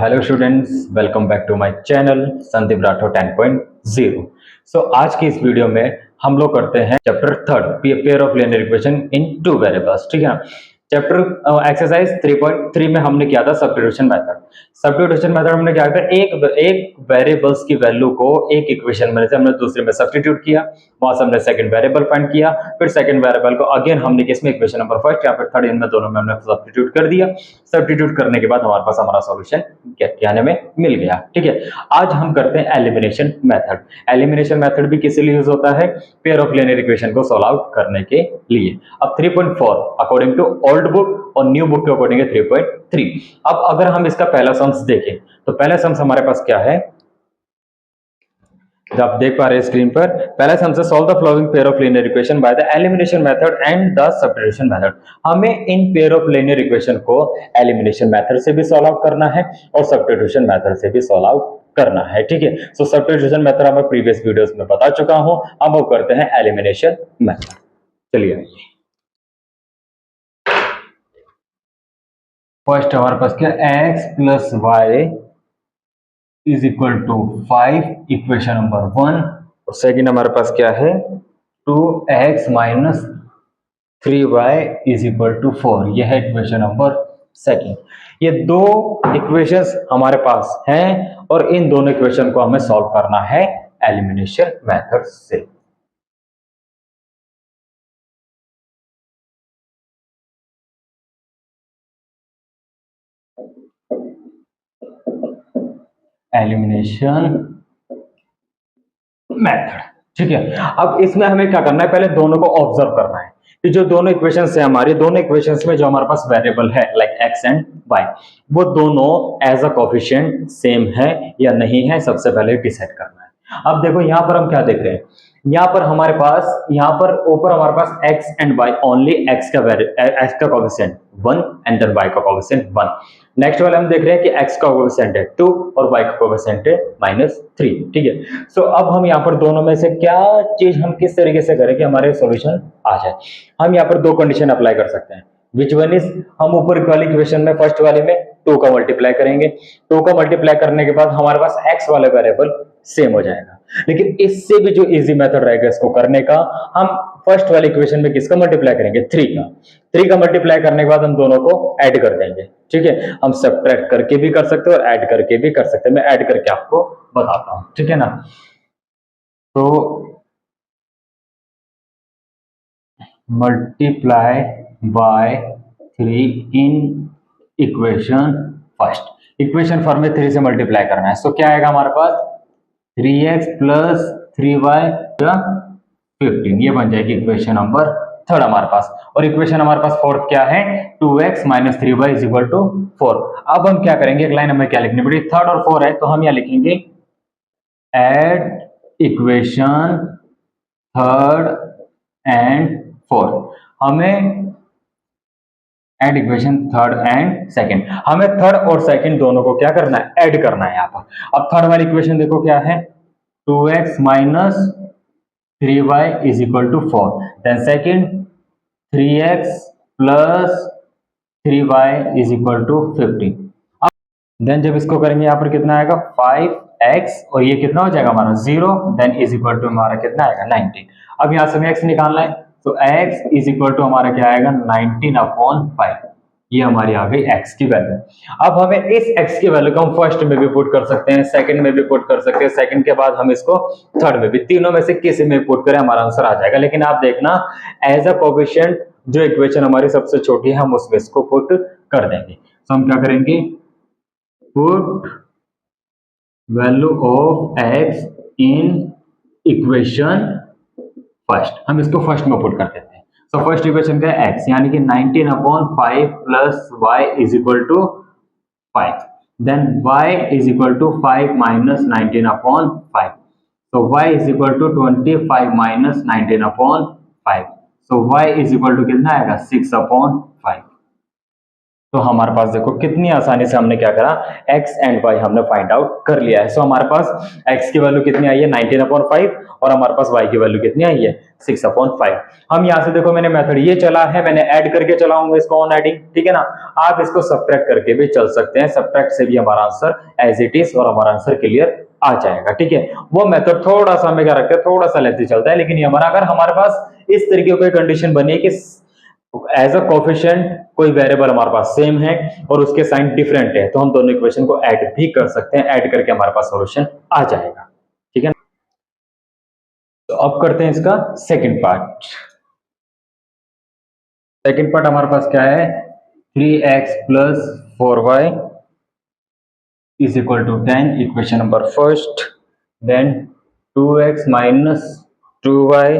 Hello students, welcome back to my channel Sandeep Rathore 10.0। आज की इस वीडियो में हम लोग करते हैं chapter third pair of linear equation in two variables. ठीक है ना। चैप्टर एक्सरसाइज 3.3 में हमने किया था सब्स्टिट्यूशन मेथड। सब्स्टिट्यूशन मेथड हमने क्या किया, एक वेरिएबल्स की वैल्यू को एक इक्वेशन में से हमने दूसरे में सब्स्टिट्यूट किया, वहां से हमने सेकंड वेरिएबल फाइंड किया, फिर सेकंड वेरिएबल को अगेन हमने किसमें इक्वेशन नंबर फर्स्ट या फिर थर्ड, इनमें दोनों में हमने सब्स्टिट्यूट कर दिया। सब्स्टिट्यूट करने के बाद हमारे पास हमारा सॉल्यूशन क्या में मिल गया। ठीक है, आज हम करते हैं एलिमिनेशन मेथड। एलिमिनेशन मेथड भी किस लिए यूज होता है? पेयर ऑफ लीनियर इक्वेशन को सॉल्व आउट करने के लिए। अब 3.4 अकॉर्डिंग टू ओल्ड बुक और न्यू बुक के अकॉर्डिंग 3.3। अब अगर हम इसका पहला सम्स देखें तो पहला सम्स हमारे पास क्या है, जो आप देख पा रहे हैं स्क्रीन पर, पहला सम से solve the following pair of linear equation by the elimination method and the substitution method. हमें इन पेयर ऑफ लीनियर इक्वेशन को एलिमिनेशन मेथड से भी सॉल्व आउट करना है और सब्स्टिट्यूशन मेथड से भी सॉल्व आउट करना है। ठीक है, सो सब्स्टिट्यूशन मेथड मैं प्रीवियस वीडियोस में बता चुका हूं, अब वो करते हैं एलिमिनेशन मेथड। चलिए, फर्स्ट हमारे पास क्या, x plus y is equal to 5, equation number 1। और सेकेंड हमारे पास क्या है, 2x minus 3y is equal to 4। यह है इक्वेशन नंबर सेकेंड। ये दो इक्वेशंस हमारे पास हैं और इन दोनों इक्वेशन को हमें सॉल्व करना है एलिमिनेशन मेथड से। एलिमिनेशन मेथड, ठीक है। अब इसमें हमें क्या करना है, पहले दोनों को ऑब्जर्व करना है कि जो दोनों इक्वेशंस है हमारी, दोनों इक्वेशंस में जो हमारे पास वेरिएबल है लाइक x एंड y, वो दोनों एज अ कोफिशिएंट सेम है या नहीं है, सबसे पहले डिसाइड करना है। अब देखो यहां पर हम क्या देख रहे हैं, यहाँ पर हमारे पास, यहाँ पर ऊपर हमारे पास x and y, only x का कोफिशिएंट 1 एंड देन y का कोफिशिएंट 1। नेक्स्ट वाले हम देख रहे हैं कि x का कोफिशिएंट है 2 और y का कोफिशिएंट है -3। ठीक है, सो अब हम यहाँ पर दोनों में से क्या चीज हम किस तरीके से करें कि हमारे सॉल्यूशन आ जाए। हम यहाँ पर दो कंडीशन अप्लाई कर सकते हैं। विच वन इज, हम ऊपर वाली इक्वेशन में फर्स्ट वाले में 2 का मल्टीप्लाई करेंगे, 2 का मल्टीप्लाई करने के बाद हमारे पास x वाला वेरिएबल सेम हो जाएगा। लेकिन इससे भी जो इजी मेथड रहेगा इसको करने का, हम फर्स्ट वाली इक्वेशन में किसका मल्टीप्लाई करेंगे, 3 का मल्टीप्लाई करने के बाद हम दोनों को ऐड कर देंगे। ठीक है, हम सब्ट्रैक्ट करके भी कर सकते हैं और ऐड करके भी कर सकते हैं। मैं ऐड करके आपको बताता हूं, ठीक है ना। तो multiply by 3 in equation first. Equation first में 3 से मल्टीप्लाई करना है, सो क्या आएगा हमारे पास, 3x प्लस 3y 15। ये बन जाएगी इक्वेशन नंबर थर्ड हमारे पास। और इक्वेशन हमारे पास फोर्थ क्या है, 2x minus 3y is equal to 4। अब हम क्या करेंगे, एक लाइन हमें क्या लिखनी पड़ेगी, थर्ड और 4 है तो हम यहाँ लिखेंगे add equation third and fourth. हमें add equation third and second, हमें थर्ड और सेकंड दोनों को क्या करना है, ऐड करना है यहाँ पर। अब थर्ड वाली इक्वेशन देखो क्या है, 2x minus 3y is equal to 4। Then second 3x plus 3y is equal to 15। Then जब इसको करेंगे यहाँ पर कितना आएगा, 5x और ये कितना हो जाएगा हमारा 0, देन इज इक्वल टू हमारा कितना आएगा 19। अब यहाँ से हमें x निकालना है, तो x इज इक्वल टू हमारा क्या आएगा 19/5। ये हमारी आ गई x की वैल्यू। अब हमें इस x की वैल्यू को हम फर्स्ट में भी पुट कर सकते हैं, सेकंड में भी पुट कर सकते हैं, सेकंड के बाद हम इसको थर्ड में भी, तीनों में से किसी में पुट करें हमारा आंसर आ जाएगा। लेकिन आप देखना एज अ कोफिशिएंट जो इक्वेशन हमारी सबसे छोटी है हम उसमें इसको पुट कर देंगे। तो हम क्या करेंगे, put value of x in equation first, हम इसको फर्स्ट में पुट कर देते हैं। सो फर्स्ट इक्वेशन क्या है, x यानी कि 19/5 plus y is equal to 5। Then y is equal to 5 minus 19/5, so y is equal to 25 minus 19/5, so y is equal to कितना आएगा 6/5। तो हमारे पास देखो कितनी आसानी से हमने क्या करा, x एंड y हमने फाइंड आउट कर लिया है। सो हमारे पास x की वैल्यू कितनी आई है 19/5 और हमारे पास y की वैल्यू कितनी आई है 6/5। हम यहाँ से देखो मैंने मेथड ये चला है, मैंने ऐड करके चलाऊंगा इसको ऑन एडिंग, ठीक है ना। आप इसको सब्ट्रैक्ट करके भी चल सकते हैं, सब्ट्रैक्ट से भी हमारा आंसर एज इट इज और हमारा आंसर क्लियर आ जाएगा, ठीक है। वो मेथड थोड़ा सा हमें क्या रखते हैं, थोड़ा सा लेंथी चलता है, लेकिन ये हमारा अगर हमारे पास इस तरीके की कंडीशन बनी है कि एज अ कोफिशिएंट कोई वेरिएबल हमारे पास सेम है और उसके साइन डिफरेंट है, तो हम दोनों इक्वेशन को ऐड भी कर सकते हैं, ऐड करके हमारे पास सॉल्यूशन आ जाएगा, ठीक है। तो अब करते हैं इसका सेकंड पार्ट। सेकंड पार्ट हमारे पास क्या है, 3x + 4y is equal to 10, equation number first. देन 2x - 2y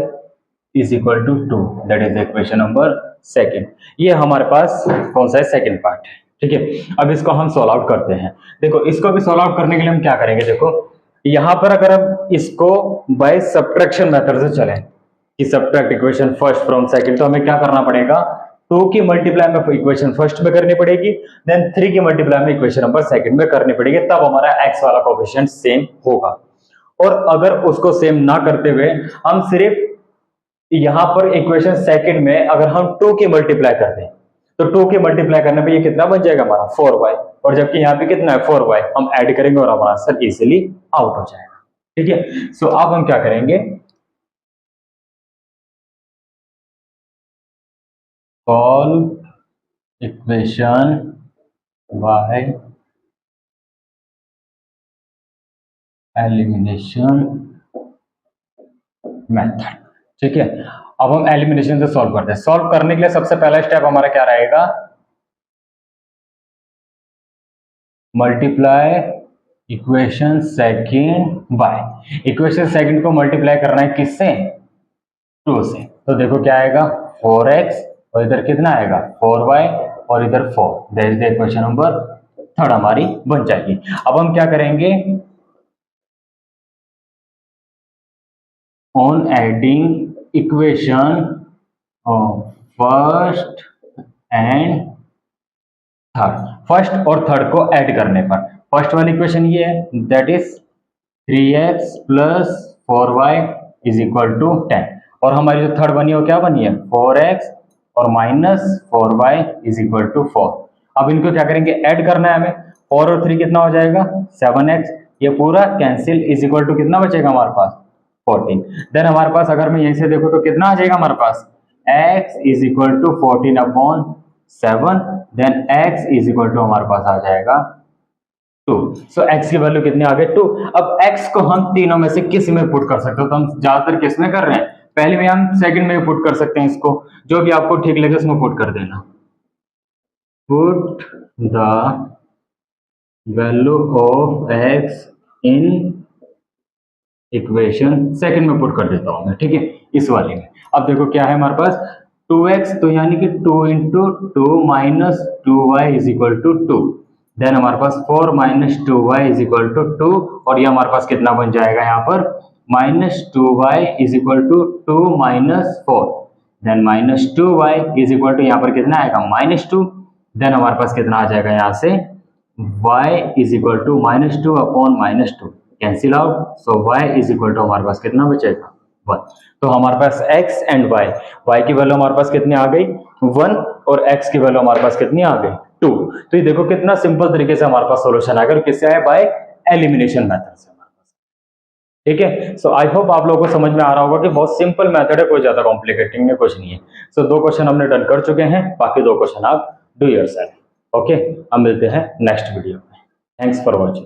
is equal to 2, that is equation number second. ये हमारे पास कौन सा है, सेकंड पार्ट है, ठीक है। अब इसको हम सॉल्व आउट करते हैं। देखो इसको भी सॉल्व आउट करने के लिए हम क्या करेंगे, देखो यहाँ पर अगर हम इसको बाय सब्ट्रैक्शन मेथड से चलें कि subtract equation first from second, तो हमें क्या करना पड़ेगा, 2 की मल्टीप्लाई में इक्वेशन फर्स्ट में करनी पड़ेगी, देन 3 की मल्टीप्लाई में इक्वेशन नंबर सेकंड में करनी पड़ेगी, तब हमारा x वाला कोएफिशिएंट सेम होगा। और अगर उसको सेम ना करते हुए हम सिर्फ यहां पर इक्वेशन सेकंड में अगर हम 2 की मल्टीप्लाई कर दें, तो 2 की मल्टीप्लाई करने पे ये कितना बन जाएगा हमारा 4y, और जबकि यहाँ पे कितना है 4y, हम ऐड करेंगे और हमारा आंसर इजीली आउट हो जाएगा, ठीक है। सो अब हम क्या करेंगे, solve equation by elimination method, ठीक है। अब हम एलिमिनेशन से सॉल्व करते हैं। सॉल्व करने के लिए सबसे पहला स्टेप हमारा क्या रहेगा, multiply equation second by, equation second को मल्टीप्लाई करना है किससे, 2 से। तो देखो क्या आएगा 4x और इधर कितना आएगा 4y और इधर 4, that is equation number third हमारी बन जाएगी। अब हम क्या करेंगे, on adding equation first and third, first और थर्ड को ऐड करने पर फर्स्ट वाली इक्वेशन ये है, दैट इज 3x + 4y = 10, और हमारी जो थर्ड बनी है वो क्या बनी है 4x और -4y = 4। अब इनको क्या करेंगे, ऐड करना है हमें, 4 और 3 कितना हो जाएगा 7x, ये पूरा कैंसिल = कितना बचेगा हमारे पास 14। देन हमारे पास अगर मैं यहीं से देखो तो कितना आ जाएगा हमारे पास x = 14/7, देन x = हमारे पास आ जाएगा 2। सो x की वैल्यू कितनी आ गई 2। अब x को हम तीनों में से किस में पुट कर सकते हो, तो हम ज्यादातर किस में कर रहे हैं, पहले में हम सेकंड में पुट कर सकते हैं, इसको जो भी आपको ठीक लगे उसमें पुट कर देना। Put the value of x in equation second में पुट कर देता हूं मैं, ठीक है, इस वाले में। अब देखो क्या है हमारे पास 2x, तो यानी कि 2 × 2 - 2y = 2, देन हमारे पास 4 - 2y = 2, और ये हमारे पास कितना बन जाएगा यहाँ पर -2y = 2 - 4, देन -2y = यहाँ पर कितना आएगा -2, देन हमारे पास कितना आ जाएगा यहाँ से y = -2/-2 कैंसिल आउट, सो y = हमारे पास कितना बचेगा 1। तो हमारे पास x एंड y की वैल्यू हमारे पास कितनी आ गई 1, और x की वैल्यू हमारे पास कितनी आ गई 2। तो ये देखो कितना सिंपल तरीके से हमारे पास सॉल्यूशन आ गया, और किससे आया बाय एलिमिनेशन मेथड से हमारे पास, ठीक है। सो आई होप आप लोगों को समझ में आ रहा होगा कि बहुत सिंपल मेथड है, कोई ज्यादा कॉम्प्लिकेटिंग में कुछ नहीं है। सो 2 क्वेश्चन हमने डन कर चुके हैं, बाकी 2 क्वेश्चन आप डू योरसेल्फ, ओके। हम मिलते हैं नेक्स्ट वीडियो में, थैंक्स फॉर वॉचिंग।